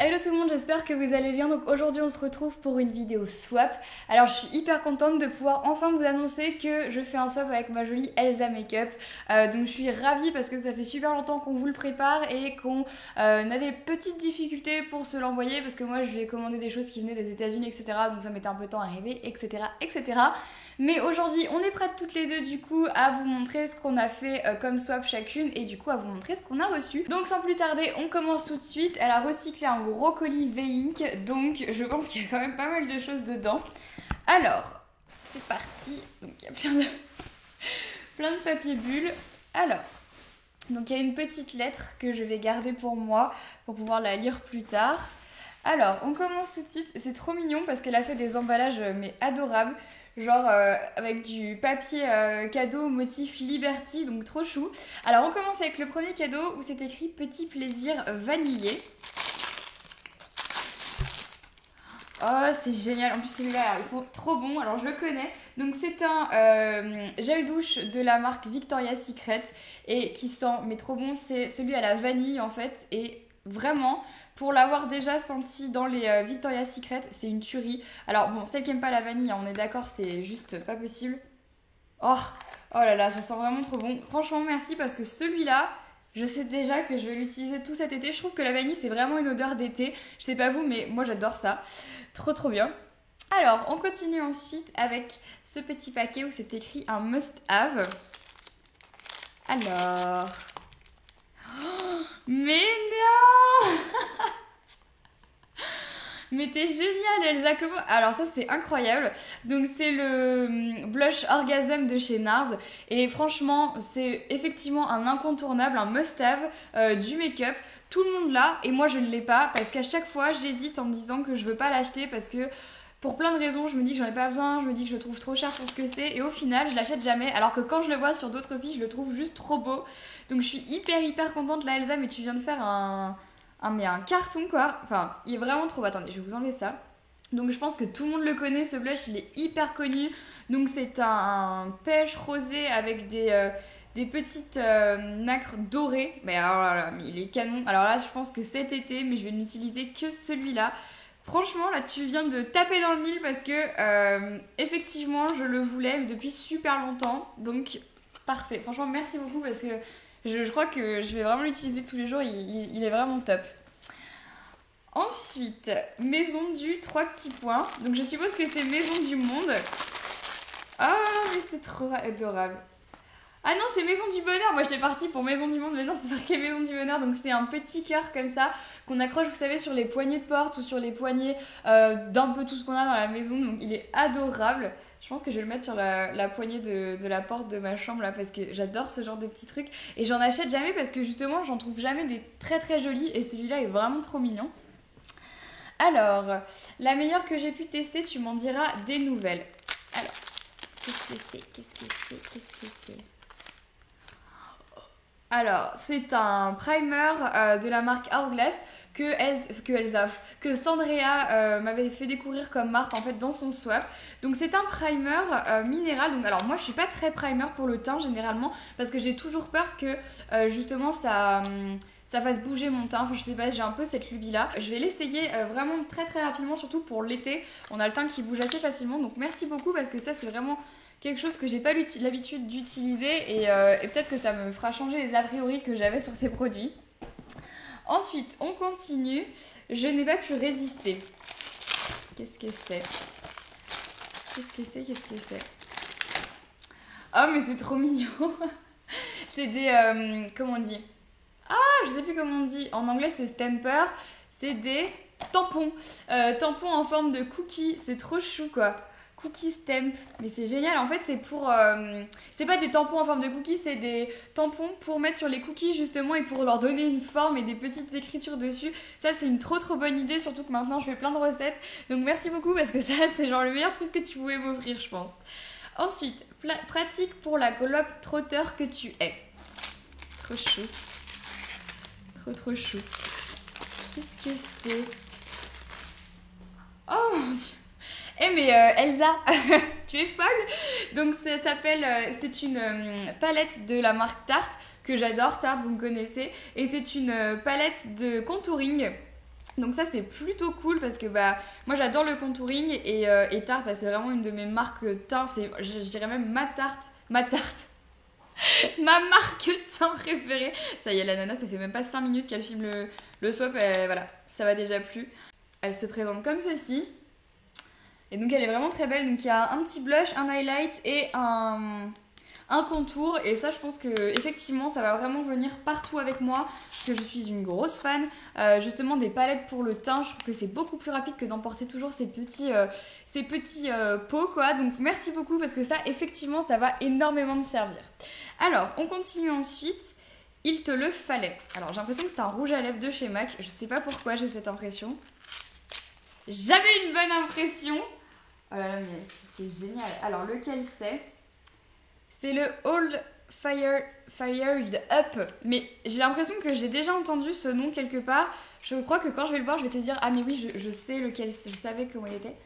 Hello tout le monde, j'espère que vous allez bien. Donc aujourd'hui on se retrouve pour une vidéo swap. Alors je suis hyper contente de pouvoir enfin vous annoncer que je fais un swap avec ma jolie Elsa Makeup. Donc je suis ravie parce que ça fait super longtemps qu'on vous le prépare et qu'on a des petites difficultés pour se l'envoyer parce que moi je lui ai commandé des choses qui venaient des États-Unis, etc. Donc ça mettait un peu de temps à arriver, etc. etc. Mais aujourd'hui on est prêtes toutes les deux du coup à vous montrer ce qu'on a fait comme swap chacune et du coup à vous montrer ce qu'on a reçu. Donc sans plus tarder on commence tout de suite. Elle a recyclé un gros colis V-Ink, donc je pense qu'il y a quand même pas mal de choses dedans. Alors c'est parti. Donc il y a plein de papier bulle. Alors donc il y a une petite lettre que je vais garder pour moi pour pouvoir la lire plus tard. Alors on commence tout de suite. C'est trop mignon parce qu'elle a fait des emballages mais adorables. Genre avec du papier cadeau motif Liberty, donc trop chou. Alors on commence avec le premier cadeau où c'est écrit Petit plaisir vanillé. Oh c'est génial, en plus celui-là ils sont trop bons, alors je le connais. Donc c'est un gel douche de la marque Victoria's Secret et qui sent mais trop bon, c'est celui à la vanille en fait. Et vraiment pour l'avoir déjà senti dans les Victoria's Secret, c'est une tuerie. Alors bon, celle qui aime pas la vanille, on est d'accord, c'est juste pas possible. Oh là là, ça sent vraiment trop bon. Franchement merci parce que celui-là, je sais déjà que je vais l'utiliser tout cet été. Je trouve que la vanille c'est vraiment une odeur d'été. Je sais pas vous mais moi j'adore ça. Trop bien. Alors on continue ensuite avec ce petit paquet où c'est écrit un must-have. Alors... Oh, mais non Mais t'es géniale Elsa, comment... Alors ça c'est incroyable. Donc c'est le blush Orgasm de chez NARS. Et franchement c'est effectivement un incontournable, un must-have du make-up. Tout le monde l'a et moi je ne l'ai pas parce qu'à chaque fois j'hésite en me disant que je veux pas l'acheter parce que pour plein de raisons je me dis que j'en ai pas besoin, je me dis que je le trouve trop cher pour ce que c'est et au final je l'achète jamais alors que quand je le vois sur d'autres filles je le trouve juste trop beau. Donc je suis hyper contente là Elsa, mais tu viens de faire un carton quoi. Enfin il est vraiment trop beau. Attendez je vais vous enlever ça. Donc je pense que tout le monde le connaît ce blush, il est hyper connu. Donc c'est un pêche rosé avec des petites nacres dorées. Mais alors là, il est canon. Alors là, je pense que cet été, mais je vais n'utiliser que celui-là. Franchement, là, tu viens de taper dans le mille parce que effectivement, je le voulais depuis super longtemps. Donc, parfait. Franchement, merci beaucoup parce que je crois que je vais vraiment l'utiliser tous les jours. Il est vraiment top. Ensuite, Maison du 3 petits points. Donc, je suppose que c'est Maison du Monde. Ah, mais c'est trop adorable. Ah non, c'est Maison du Bonheur. Moi, j'étais partie pour Maison du Monde, mais non, c'est marqué Maison du Bonheur. Donc, c'est un petit cœur comme ça qu'on accroche, vous savez, sur les poignées de porte ou sur les poignées d'un peu tout ce qu'on a dans la maison. Donc, il est adorable. Je pense que je vais le mettre sur la poignée de la porte de ma chambre là parce que j'adore ce genre de petits trucs. Et j'en achète jamais parce que justement, j'en trouve jamais des très jolis. Et celui-là est vraiment trop mignon. Alors, la meilleure que j'ai pu tester, tu m'en diras des nouvelles. Alors, qu'est-ce que c'est Alors, c'est un primer de la marque Hourglass que Sandrea m'avait fait découvrir comme marque en fait dans son swap. Donc c'est un primer minéral. Donc alors moi je suis pas très primer pour le teint généralement parce que j'ai toujours peur que justement ça fasse bouger mon teint. Enfin je sais pas, j'ai un peu cette lubie là. Je vais l'essayer vraiment très rapidement, surtout pour l'été. On a le teint qui bouge assez facilement. Donc merci beaucoup parce que ça c'est vraiment quelque chose que j'ai pas l'habitude d'utiliser et peut-être que ça me fera changer les a priori que j'avais sur ces produits. Ensuite, on continue. Je n'ai pas pu résister. Qu'est-ce que c'est Oh, mais c'est trop mignon. C'est des... comment on dit je sais plus comment on dit. En anglais, c'est stamper. C'est des tampons. Tampons en forme de cookie. C'est trop chou, quoi. Cookie stamp, mais c'est génial. En fait c'est pour c'est pas des tampons en forme de cookies, c'est des tampons pour mettre sur les cookies justement et pour leur donner une forme et des petites écritures dessus. Ça c'est une trop bonne idée, surtout que maintenant je fais plein de recettes, donc merci beaucoup parce que ça c'est genre le meilleur truc que tu pouvais m'offrir je pense. Ensuite, pratique pour la globe trotteur que tu es. Trop chou, trop chou. Qu'est-ce que c'est? Oh mon dieu. Eh mais Elsa, tu es folle. Donc ça s'appelle, c'est une palette de la marque Tarte que j'adore. Tarte, vous me connaissez. Et c'est une palette de contouring Donc ça c'est plutôt cool parce que bah moi j'adore le contouring et Tarte bah, c'est vraiment une de mes marques teint, je dirais même ma tarte, ma marque teint préférée. Ça y est, la nana, ça fait même pas 5 minutes qu'elle filme le swap, et voilà, ça va déjà plus. Elle se présente comme ceci. Et donc elle est vraiment très belle, donc il y a un petit blush, un highlight et un contour, et ça je pense que effectivement ça va vraiment venir partout avec moi parce que je suis une grosse fan justement des palettes pour le teint. Je trouve que c'est beaucoup plus rapide que d'emporter toujours ces petits pots quoi, donc merci beaucoup parce que ça effectivement ça va énormément me servir. Alors on continue ensuite, il te le fallait. Alors j'ai l'impression que c'est un rouge à lèvres de chez MAC, je sais pas pourquoi j'ai cette impression, j'avais une bonne impression. Oh là là mais c'est génial. Alors lequel c'est le Old Fired Up. Mais j'ai l'impression que j'ai déjà entendu ce nom quelque part. Je crois que quand je vais le voir, je vais te dire ah mais oui, je sais lequel, je savais comment il était.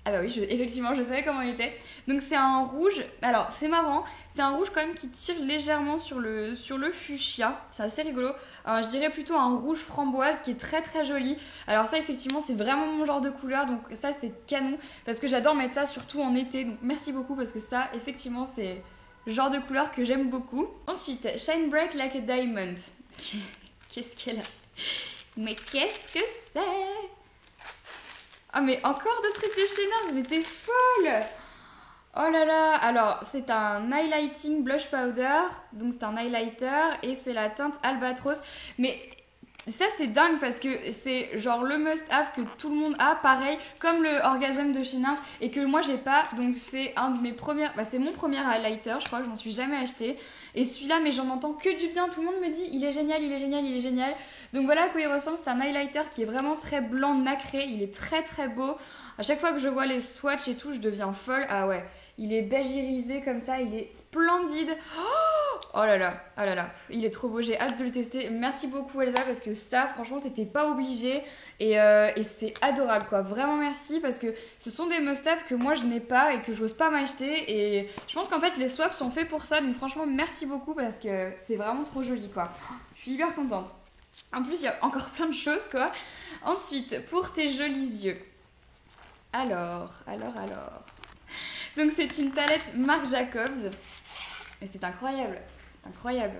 Ah bah oui, effectivement, je savais comment il était. Donc c'est un rouge, alors c'est marrant, c'est un rouge quand même qui tire légèrement sur le fuchsia. C'est assez rigolo. Je dirais plutôt un rouge framboise qui est très très joli. Alors ça effectivement c'est vraiment mon genre de couleur, donc ça c'est canon. Parce que j'adore mettre ça surtout en été, donc merci beaucoup parce que ça effectivement c'est le genre de couleur que j'aime beaucoup. Ensuite, Shine Bright Like a Diamond. Qu'est-ce qu'elle a? Mais qu'est-ce que c'est? Ah mais encore de trucs de chez NARS, mais t'es folle! Oh là là! Alors c'est un highlighting blush powder, donc c'est un highlighter et c'est la teinte Albatros. Mais ça c'est dingue parce que c'est genre le must-have que tout le monde a, pareil comme le Orgasm de chez NARS et que moi j'ai pas, donc c'est un de mes premières, c'est mon premier highlighter, je crois que je m'en suis jamais acheté. Et celui-là, mais j'en entends que du bien, tout le monde me dit il est génial, il est génial, il est génial. Donc voilà à quoi il ressemble, c'est un highlighter qui est vraiment très blanc nacré, il est très très beau. À chaque fois que je vois les swatchs et tout, je deviens folle. Ah ouais, il est beige irisé comme ça, il est splendide. Oh là là, il est trop beau, j'ai hâte de le tester. Merci beaucoup Elsa parce que ça, franchement, t'étais pas obligée et c'est adorable quoi. Vraiment merci parce que ce sont des must-have que moi je n'ai pas et que j'ose pas m'acheter et je pense qu'en fait les swaps sont faits pour ça, donc franchement merci beaucoup parce que c'est vraiment trop joli quoi. Je suis hyper contente. En plus, il y a encore plein de choses, quoi. Ensuite, pour tes jolis yeux. Alors. Donc, c'est une palette Marc Jacobs. Et c'est incroyable. C'est incroyable.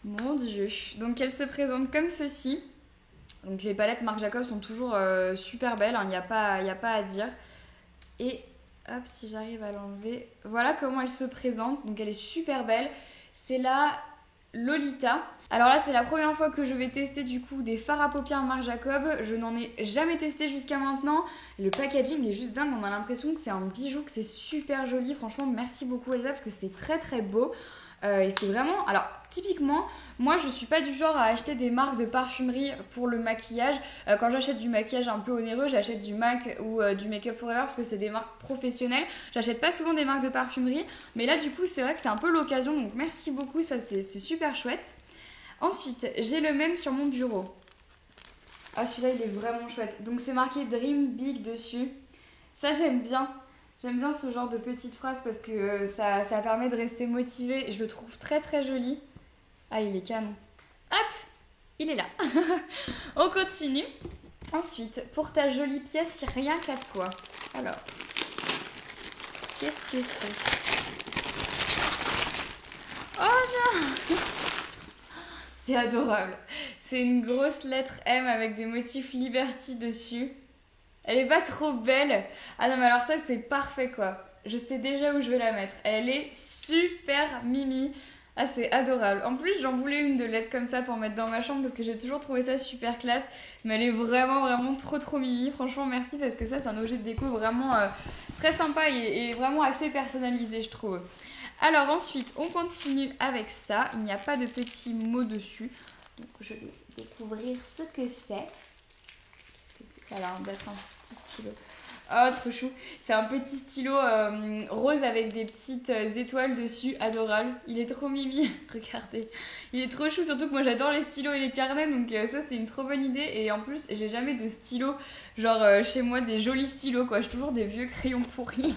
Mon Dieu. Donc, elle se présente comme ceci. Donc, les palettes Marc Jacobs sont toujours super belles. Il n'y a pas à dire. Et, hop, si j'arrive à l'enlever. Voilà comment elle se présente. Donc, elle est super belle. C'est la Lolita. Alors là c'est la première fois que je vais tester du coup des fards à paupières Marc Jacob. Je n'en ai jamais testé jusqu'à maintenant. Le packaging est juste dingue, on a l'impression que c'est un bijou, que c'est super joli. Franchement merci beaucoup Elsa parce que c'est très très beau. Et c'est vraiment... Alors typiquement, moi je suis pas du genre à acheter des marques de parfumerie pour le maquillage. Quand j'achète du maquillage un peu onéreux, j'achète du MAC ou du Make Up Forever parce que c'est des marques professionnelles. J'achète pas souvent des marques de parfumerie. Mais là du coup c'est vrai que c'est un peu l'occasion, donc merci beaucoup, ça c'est super chouette. Ensuite, j'ai le même sur mon bureau. Ah celui-là il est vraiment chouette. Donc c'est marqué Dream Big dessus. Ça j'aime bien. J'aime bien ce genre de petites phrases parce que ça permet de rester motivé et je le trouve très très joli. Ah, il est canon. Hop, il est là. On continue. Ensuite, pour ta jolie pièce, rien qu'à toi. Alors, qu'est-ce que c'est? Oh non! C'est adorable. C'est une grosse lettre M avec des motifs Liberty dessus. Elle est pas trop belle. Ah non mais alors ça c'est parfait quoi. Je sais déjà où je vais la mettre. Elle est super mimi. Ah c'est adorable. En plus j'en voulais une de LED comme ça pour mettre dans ma chambre parce que j'ai toujours trouvé ça super classe. Mais elle est vraiment vraiment trop mimi. Franchement merci parce que ça c'est un objet de déco vraiment très sympa et vraiment assez personnalisé je trouve. Alors ensuite on continue avec ça. Il n'y a pas de petits mots dessus. Donc je vais découvrir ce que c'est. Ça a l'air d'être un petit stylo. Oh, trop chou. C'est un petit stylo rose avec des petites étoiles dessus. Adorable. Il est trop mimi. Regardez. Il est trop chou. Surtout que moi, j'adore les stylos et les carnets. Donc ça, c'est une trop bonne idée. Et en plus, j'ai jamais de stylos. Genre, chez moi, des jolis stylos, quoi. J'ai toujours des vieux crayons pourris.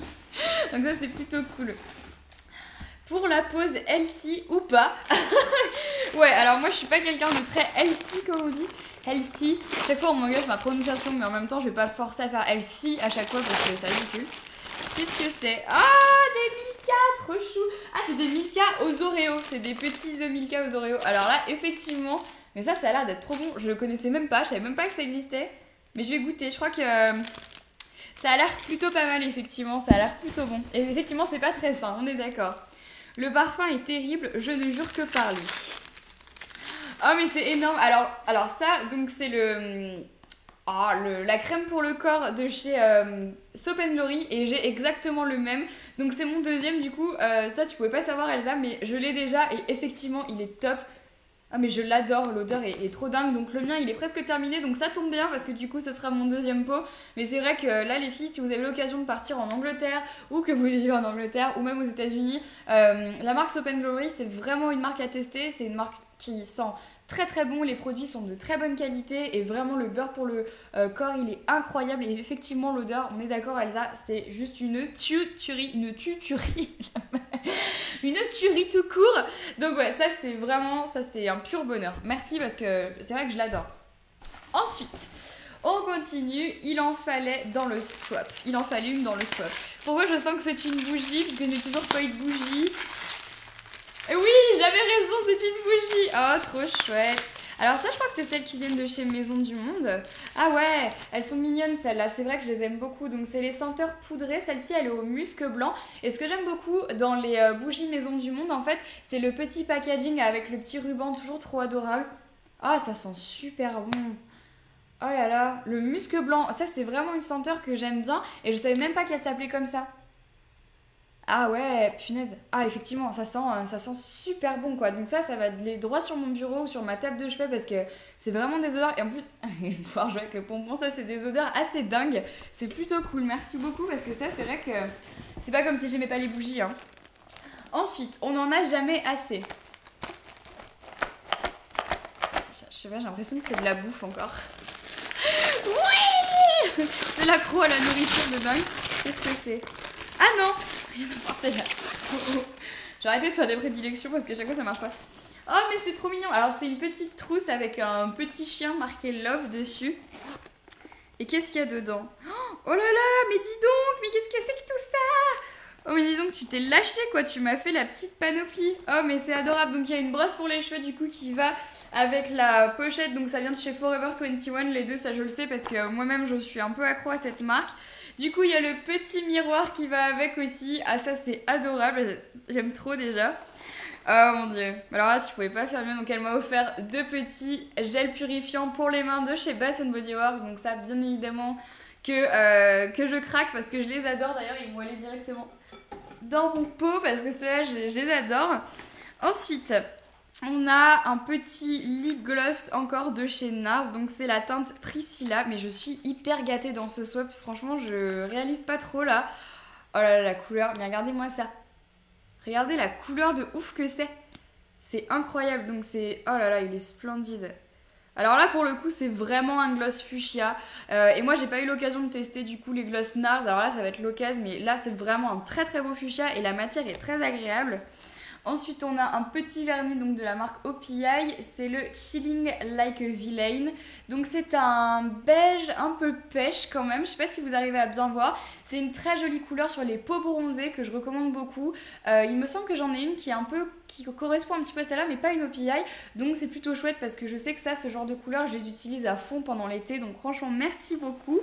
Donc ça, c'est plutôt cool. Pour la pose healthy ou pas. Ouais, alors moi, je suis pas quelqu'un de très healthy, comme on dit. healthy. Chaque fois on m'engage ma prononciation, mais en même temps je vais pas forcer à faire healthy à chaque fois parce que c'est ridicule. Qu'est-ce que c'est? Ah, des Milka, trop chou. Ah, c'est des Milka aux Oreos. C'est des petits œufs Milka aux Oreos. Alors là, effectivement, mais ça a l'air d'être trop bon. Je le connaissais même pas, je savais même pas que ça existait. Mais je vais goûter, je crois que ça a l'air plutôt pas mal, effectivement. Ça a l'air plutôt bon. Et effectivement, c'est pas très sain, on est d'accord. Le parfum est terrible, je ne jure que par lui. Oh, mais c'est énorme. Alors ça, donc c'est la crème pour le corps de chez Soap & Glory et j'ai exactement le même. Donc c'est mon deuxième du coup. Ça tu pouvais pas savoir Elsa, mais je l'ai déjà et effectivement il est top. Ah mais je l'adore, l'odeur est trop dingue. Donc le mien il est presque terminé, donc ça tombe bien parce que du coup ce sera mon deuxième pot. Mais c'est vrai que là les filles, si vous avez l'occasion de partir en Angleterre ou que vous vivez en Angleterre ou même aux États-Unis, la marque Soap & Glory c'est vraiment une marque à tester. C'est une marque qui sent très très bon, les produits sont de très bonne qualité et vraiment le beurre pour le corps il est incroyable et effectivement l'odeur, on est d'accord Elsa, c'est juste une tuerie, une tuerie tout court. Donc ouais, ça c'est vraiment, ça c'est un pur bonheur. Merci parce que c'est vrai que je l'adore. Ensuite, on continue, il en fallait dans le swap. Il en fallait une dans le swap. Pourquoi je sens que c'est une bougie? Parce que je n'ai toujours pas eu de bougie. Et oui, j'avais raison, c'est une bougie. Oh, trop chouette. Alors ça, je crois que c'est celles qui viennent de chez Maison du Monde. Ah ouais, elles sont mignonnes celles-là. C'est vrai que je les aime beaucoup. Donc c'est les senteurs poudrées. Celle-ci, elle est au musc blanc. Et ce que j'aime beaucoup dans les bougies Maison du Monde, en fait, c'est le petit packaging avec le petit ruban, toujours trop adorable. Ah, ça sent super bon. Oh là là, le musc blanc. Ça, c'est vraiment une senteur que j'aime bien. Et je savais même pas qu'elle s'appelait comme ça. Ah ouais, punaise. Ah effectivement, ça sent super bon quoi. Donc ça va aller droit sur mon bureau ou sur ma table de chevet parce que c'est vraiment des odeurs. Et en plus, pouvoir jouer avec le pompon, ça c'est des odeurs assez dingues. C'est plutôt cool, merci beaucoup parce que ça c'est vrai que c'est pas comme si j'aimais pas les bougies. Hein. Ensuite, on n'en a jamais assez. Je sais pas, j'ai l'impression que c'est de la bouffe encore. Oui. C'est l'accro à la nourriture de dingue. Qu'est-ce que c'est? Ah non. J'ai arrêté de faire des prédilections parce que chaque fois ça marche pas. Oh mais c'est trop mignon. Alors c'est une petite trousse avec un petit chien marqué Love dessus. Et qu'est-ce qu'il y a dedans? Oh là là, mais dis donc, mais qu'est-ce que c'est que tout ça? Oh mais dis donc, tu t'es lâché quoi, tu m'as fait la petite panoplie. Oh mais c'est adorable. Donc il y a une brosse pour les cheveux du coup qui va avec la pochette. Donc ça vient de chez Forever 21, les deux, ça je le sais parce que moi-même je suis un peu accro à cette marque. Du coup, il y a le petit miroir qui va avec aussi. Ah, ça, c'est adorable. J'aime trop déjà. Oh mon dieu. Alors là, tu pouvais pas faire mieux. Donc, elle m'a offert 2 petits gels purifiants pour les mains de chez Bath Body Works. Donc, ça, bien évidemment, que je craque parce que je les adore. D'ailleurs, ils vont aller directement dans mon pot parce que ceux-là, je les adore. Ensuite, on a un petit lip gloss encore de chez NARS, donc c'est la teinte Priscilla, mais je suis hyper gâtée dans ce swap, franchement je réalise pas trop là. Oh là là, la couleur, mais regardez-moi ça. Regardez la couleur de ouf que c'est incroyable, donc c'est... Oh là là, il est splendide. Alors là pour le coup c'est vraiment un gloss fuchsia et moi j'ai pas eu l'occasion de tester du coup les gloss NARS, alors là ça va être l'occasion, mais là c'est vraiment un très très beau fuchsia et la matière est très agréable. Ensuite, on a un petit vernis donc, de la marque OPI, c'est le Chilling Like a Villain. Donc c'est un beige un peu pêche quand même, je sais pas si vous arrivez à bien voir. C'est une très jolie couleur sur les peaux bronzées que je recommande beaucoup. Il me semble que j'en ai une qui correspond un petit peu à celle-là, mais pas une OPI. Donc c'est plutôt chouette parce que je sais que ça, ce genre de couleurs, je les utilise à fond pendant l'été. Donc franchement, merci beaucoup.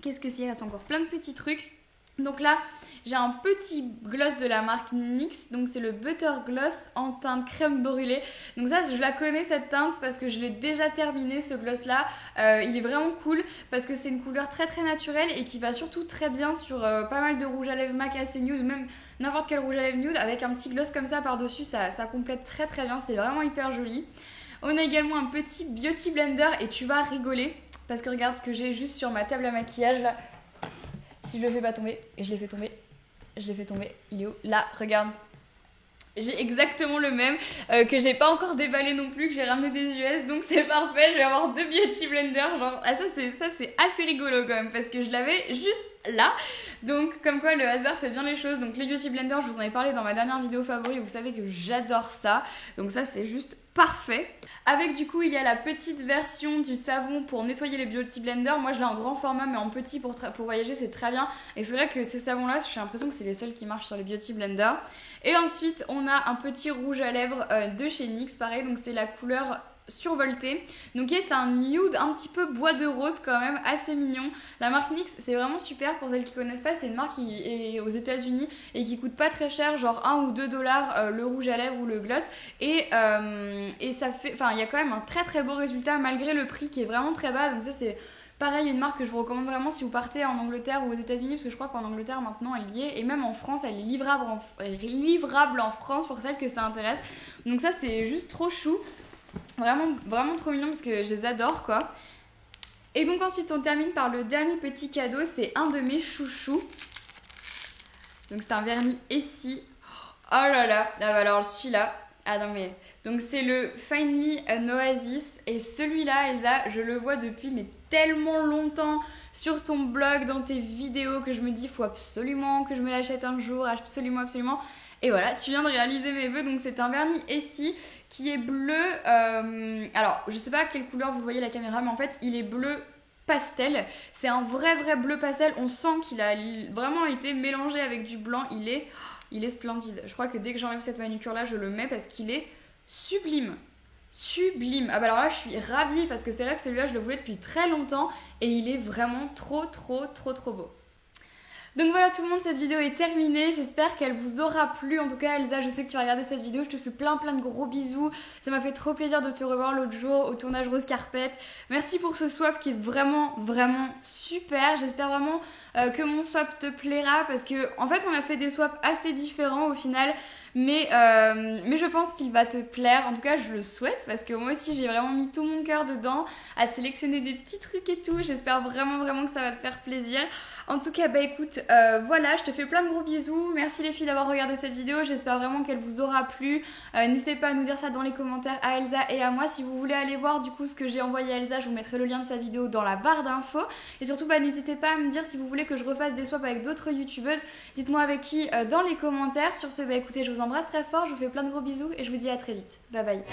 Qu'est-ce que c'est? Il reste encore plein de petits trucs. Donc là, j'ai un petit gloss de la marque NYX, donc c'est le Butter Gloss en teinte crème brûlée. Donc ça, je la connais cette teinte parce que je l'ai déjà terminé ce gloss là. Il est vraiment cool parce que c'est une couleur très très naturelle et qui va surtout très bien sur pas mal de rouge à lèvres MAC assez nude, ou même n'importe quel rouge à lèvres nude avec un petit gloss comme ça par dessus, ça complète très très bien, c'est vraiment hyper joli. On a également un petit Beauty Blender et tu vas rigoler parce que regarde ce que j'ai juste sur ma table à maquillage là. Si je le fais pas tomber, et je l'ai fait tomber, il est où? Là, regarde. J'ai exactement le même, que j'ai pas encore déballé non plus, que j'ai ramené des US, donc c'est parfait, je vais avoir 2 Beauty Blender, genre, ah ça c'est assez rigolo quand même, parce que je l'avais juste là. Donc comme quoi le hasard fait bien les choses. Donc les Beauty Blender, je vous en ai parlé dans ma dernière vidéo favori, vous savez que j'adore ça. Donc ça c'est juste parfait. Avec du coup il y a la petite version du savon pour nettoyer les Beauty Blender. Moi je l'ai en grand format mais en petit pour voyager, c'est très bien. Et c'est vrai que ces savons là, j'ai l'impression que c'est les seuls qui marchent sur les Beauty Blender. Et ensuite on a un petit rouge à lèvres de chez NYX, pareil, donc c'est la couleur survolté, donc qui est un nude un petit peu bois de rose quand même, assez mignon. La marque NYX c'est vraiment super, pour celles qui connaissent pas, c'est une marque qui est aux États-Unis et qui coûte pas très cher, genre 1 ou 2 dollars le rouge à lèvres ou le gloss, et ça fait, enfin il y a quand même un très très beau résultat malgré le prix qui est vraiment très bas. Donc ça c'est pareil, une marque que je vous recommande vraiment si vous partez en Angleterre ou aux États-Unis, parce que je crois qu'en Angleterre maintenant elle y est, et même en France elle est livrable en France pour celles que ça intéresse. Donc ça c'est juste trop chou. Vraiment, vraiment trop mignon parce que je les adore quoi. Et donc ensuite on termine par le dernier petit cadeau, c'est un de mes chouchous. Donc c'est un vernis Essie. Oh là là, ah bah alors celui-là, ah non mais... Donc c'est le Find Me an Oasis, et celui-là Elsa, je le vois depuis mais tellement longtemps sur ton blog, dans tes vidéos, que je me dis faut absolument que je me l'achète un jour, absolument. Et voilà, tu viens de réaliser mes vœux. Donc c'est un vernis Essie qui est bleu, alors je sais pas à quelle couleur vous voyez la caméra, mais en fait il est bleu pastel. C'est un vrai bleu pastel, on sent qu'il a vraiment été mélangé avec du blanc. Il est splendide. Je crois que dès que j'enlève cette manucure là, je le mets parce qu'il est sublime. Ah bah alors là je suis ravie parce que c'est vrai que celui-là je le voulais depuis très longtemps et il est vraiment trop beau. Donc voilà tout le monde, cette vidéo est terminée, j'espère qu'elle vous aura plu. En tout cas Elsa, je sais que tu as regardé cette vidéo, je te fais plein de gros bisous. Ça m'a fait trop plaisir de te revoir l'autre jour au tournage Rose Carpet. Merci pour ce swap qui est vraiment super. J'espère vraiment que mon swap te plaira parce que en fait on a fait des swaps assez différents au final. Mais je pense qu'il va te plaire, en tout cas je le souhaite parce que moi aussi j'ai vraiment mis tout mon cœur dedans à te sélectionner des petits trucs et tout. J'espère vraiment que ça va te faire plaisir. En tout cas bah écoute, voilà, je te fais plein de gros bisous. Merci les filles d'avoir regardé cette vidéo, j'espère vraiment qu'elle vous aura plu. N'hésitez pas à nous dire ça dans les commentaires à Elsa et à moi. Si vous voulez aller voir du coup ce que j'ai envoyé à Elsa, je vous mettrai le lien de sa vidéo dans la barre d'infos. Et surtout bah n'hésitez pas à me dire si vous voulez que je refasse des swaps avec d'autres youtubeuses. Dites-moi avec qui dans les commentaires. Sur ce bah écoutez, je vous embrasse très fort, je vous fais plein de gros bisous et je vous dis à très vite. Bye bye.